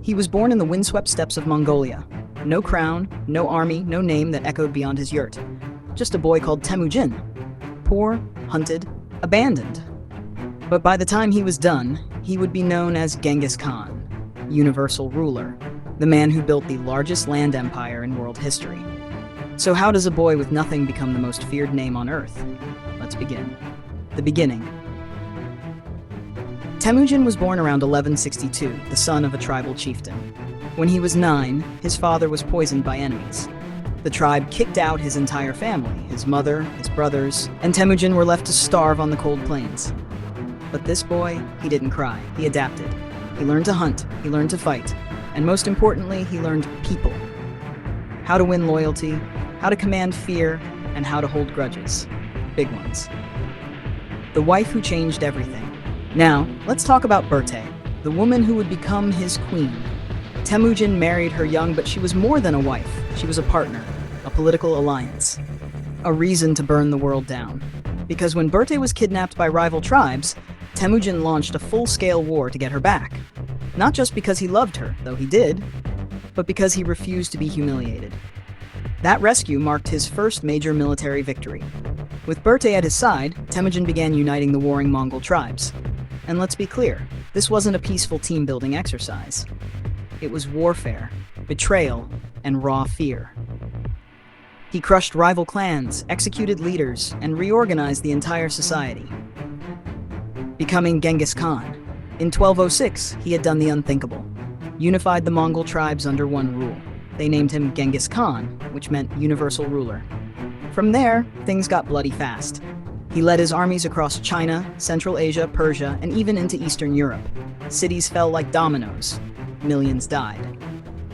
He was born in the windswept steppes of Mongolia. No crown, no army, no name that echoed beyond his yurt. Just a boy called Temujin. Poor, hunted, abandoned. But by the time he was done, he would be known as Genghis Khan, universal ruler, the man who built the largest land empire in world history. So how does a boy with nothing become the most feared name on earth? Let's begin. The beginning. Temujin was born around 1162, the son of a tribal chieftain. When he was 9, his father was poisoned by enemies. The tribe kicked out his entire family, his mother, his brothers, and Temujin were left to starve on the cold plains. But this boy, he didn't cry. He adapted. He learned to hunt, he learned to fight, and most importantly, he learned people. How to win loyalty, how to command fear, and how to hold grudges. Big ones. The wife who changed everything. Now, let's talk about Berthe, the woman who would become his queen. Temujin married her young, but she was more than a wife. She was a partner, a political alliance, a reason to burn the world down. Because when Berthe was kidnapped by rival tribes, Temujin launched a full-scale war to get her back. Not just because he loved her, though he did, but because he refused to be humiliated. That rescue marked his first major military victory. With Berthe at his side, Temujin began uniting the warring Mongol tribes. And let's be clear, this wasn't a peaceful team-building exercise. It was warfare, betrayal, and raw fear. He crushed rival clans, executed leaders, and reorganized the entire society, becoming Genghis Khan. In 1206, he had done the unthinkable, unified the Mongol tribes under one rule. They named him Genghis Khan, which meant universal ruler. From there, things got bloody fast. He led his armies across China, Central Asia, Persia, and even into Eastern Europe. Cities fell like dominoes. Millions died.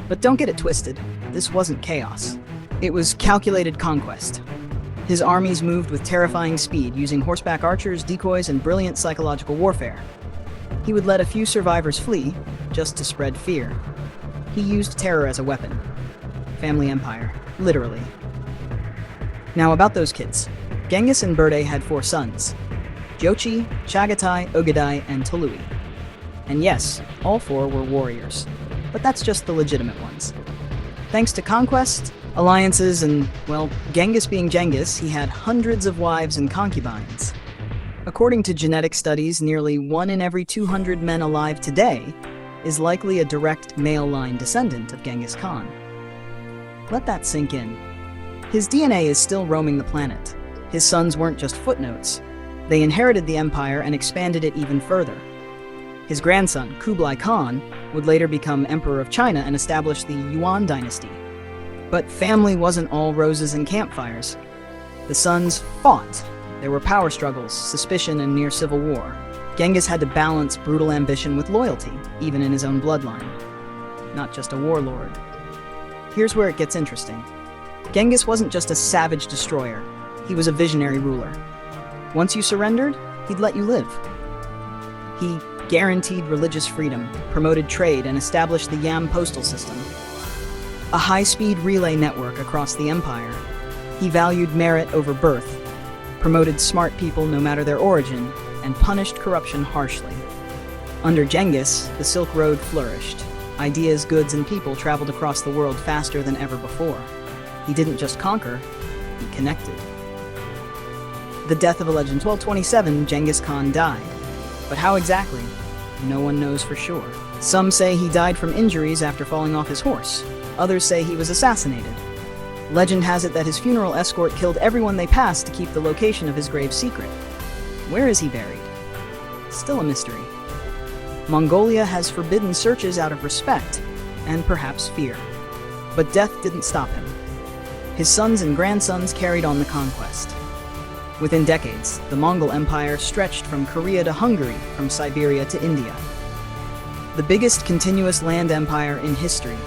But don't get it twisted, this wasn't chaos. It was calculated conquest. His armies moved with terrifying speed, using horseback archers, decoys, and brilliant psychological warfare. He would let a few survivors flee, just to spread fear. He used terror as a weapon. Family empire, literally. Now about those kids. Genghis and Berthe had 4 sons: Jochi, Chagatai, Ogadai, and Tolui. And yes, all 4 were warriors. But that's just the legitimate ones. Thanks to conquest, alliances, and, well, Genghis being Genghis, he had hundreds of wives and concubines. According to genetic studies, nearly 1 in every 200 men alive today is likely a direct male line descendant of Genghis Khan. Let that sink in. His DNA is still roaming the planet. His sons weren't just footnotes. They inherited the empire and expanded it even further. His grandson, Kublai Khan, would later become emperor of China and establish the Yuan dynasty. But family wasn't all roses and campfires. The sons fought. There were power struggles, suspicion, and near civil war. Genghis had to balance brutal ambition with loyalty, even in his own bloodline. Not just a warlord. Here's where it gets interesting. Genghis wasn't just a savage destroyer. He was a visionary ruler. Once you surrendered, he'd let you live. He guaranteed religious freedom, promoted trade, and established the Yam postal system, a high-speed relay network across the empire. He valued merit over birth, promoted smart people no matter their origin, and punished corruption harshly. Under Genghis, the Silk Road flourished. Ideas, goods, and people traveled across the world faster than ever before. He didn't just conquer, he connected. The death of a legend. 1227, Genghis Khan died. But how exactly? No one knows for sure. Some say he died from injuries after falling off his horse. Others say he was assassinated. Legend has it that his funeral escort killed everyone they passed to keep the location of his grave secret. Where is he buried? Still a mystery. Mongolia has forbidden searches out of respect, and perhaps fear. But death didn't stop him. His sons and grandsons carried on the conquest. Within decades, the Mongol Empire stretched from Korea to Hungary, from Siberia to India. The biggest continuous land empire in history.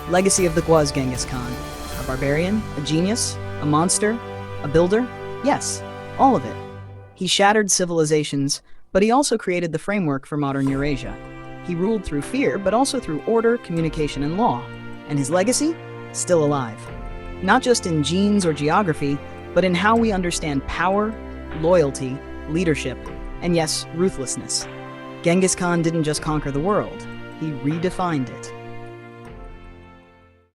Legacy of the was Genghis Khan. A barbarian, a genius, a monster, a builder? Yes, all of it. He shattered civilizations, but he also created the framework for modern Eurasia. He ruled through fear, but also through order, communication, and law. And his legacy? Still alive. Not just in genes or geography, but in how we understand power, loyalty, leadership, and yes, ruthlessness. Genghis Khan didn't just conquer the world, he redefined it.